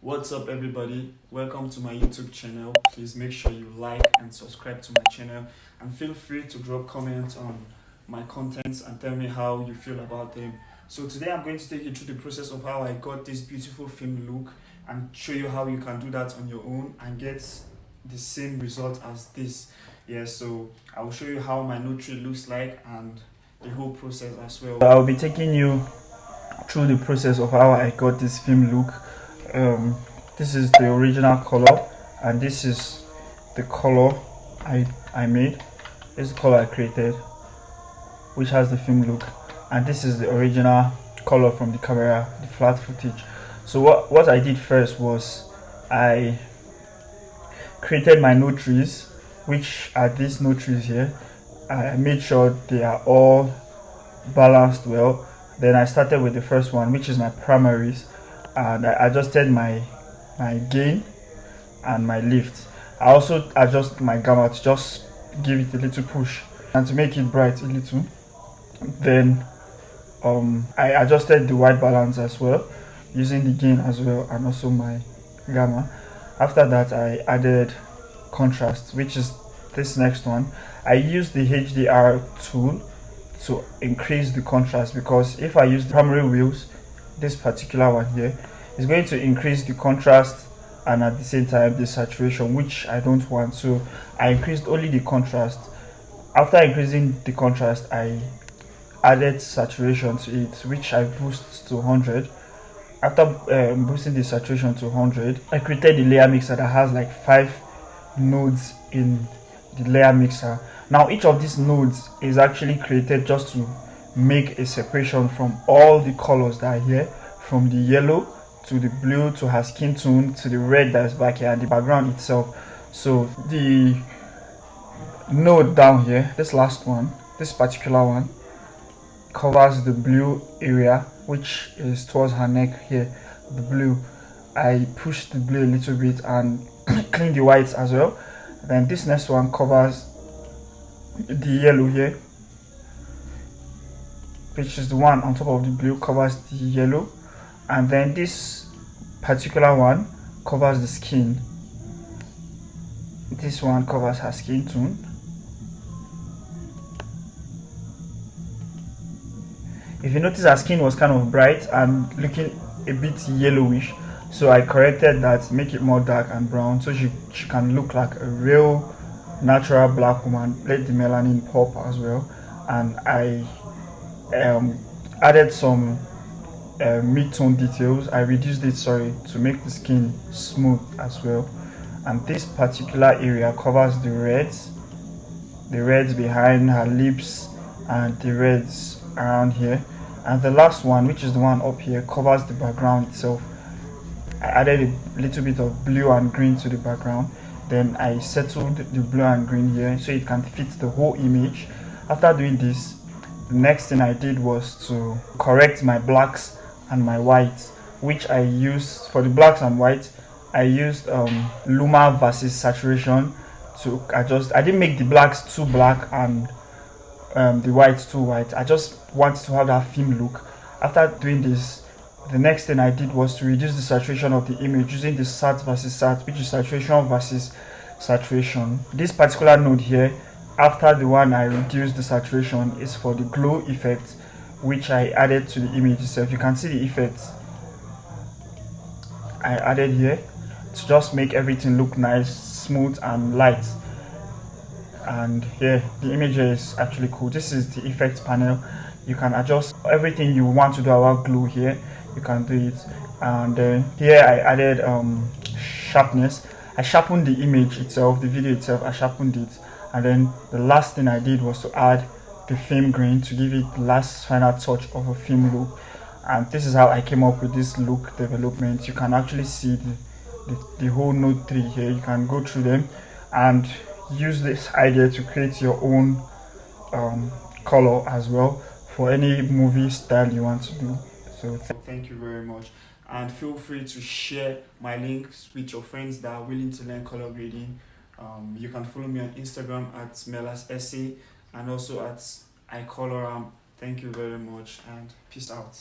What's up, everybody? Welcome to my YouTube channel. Please make sure you like and subscribe to my channel, and feel free to drop comments on my contents and tell me how you feel about them. So today I'm going to take you through the process of how I got this beautiful film look and show you how you can do that on your own and get the same result as this. So I will show you how my note tree looks like and the whole process as well. I'll be taking you through the process of how I got this film look. This is the original color, and this is the color I made. This is the color I created, which has the film look, and this is the original color from the camera, the flat footage. So what I did first was I created my note trees, which are these note trees here. I made sure they are all balanced well. Then I started with the first one, which is my primaries, and I adjusted my gain and my lift. I also adjust my gamma to just give it a little push and to make it bright a little. Then I adjusted the white balance as well, using the gain as well and also my gamma. After that, I added contrast, which is this next one. I used the HDR tool to increase the contrast, because if I use the primary wheels, this particular one here is going to increase the contrast and at the same time the saturation, which I don't want. So I increased only the contrast. After increasing the contrast, I added saturation to it, which I boost to 100. After boosting the saturation to 100, I created the layer mixer that has like 5 nodes in the layer mixer. Now each of these nodes is actually created just to make a separation from all the colors that are here, from the yellow to the blue to her skin tone to the red that's back here and the background itself. So the node down here, this last one, this particular one, covers the blue area, which is towards her neck here, the blue. I pushed the blue a little bit and clean the whites as well. Then this next one covers the yellow here, which is the one on top of the blue, covers the yellow. And then this particular one covers the skin. This one covers her skin tone. If you notice, her skin was kind of bright and looking a bit yellowish, so I corrected that, make it more dark and brown, so she can look like a real natural black woman. Let the melanin pop as well. And I added some mid-tone details. I reduced it, to make the skin smooth as well. And this particular area covers the reds behind her lips and the reds around here. And the last one, which is the one up here, covers the background itself. I added a little bit of blue and green to the background. Then I settled the blue and green here so it can fit the whole image. After doing this, the next thing I did was to correct my blacks and my whites, which I used for the blacks and whites. I used luma versus saturation to adjust. I didn't make the blacks too black and the whites too white. I just wanted to have that film look. After doing this, the next thing I did was to reduce the saturation of the image using the sat versus sat, which is saturation versus saturation. This particular node here, after the one I reduced the saturation, is for the glow effect, which I added to the image itself. You can see the effects I added here to just make everything look nice, smooth and light. And here the image is actually cool. This is the effects panel. You can adjust everything you want to do about glow here. You can do it. And then here I added sharpness. I sharpened the image itself, the video itself. I sharpened it. And then the last thing I did was to add the film grain to give it the last final touch of a film look. And this is how I came up with this look development. You can actually see the whole note tree here. You can go through them and use this idea to create your own color as well for any movie style you want to do. So thank you very much, and feel free to share my links with your friends that are willing to learn color grading. You can follow me on Instagram at melasessay and also at iColoram. Thank you very much, and peace out.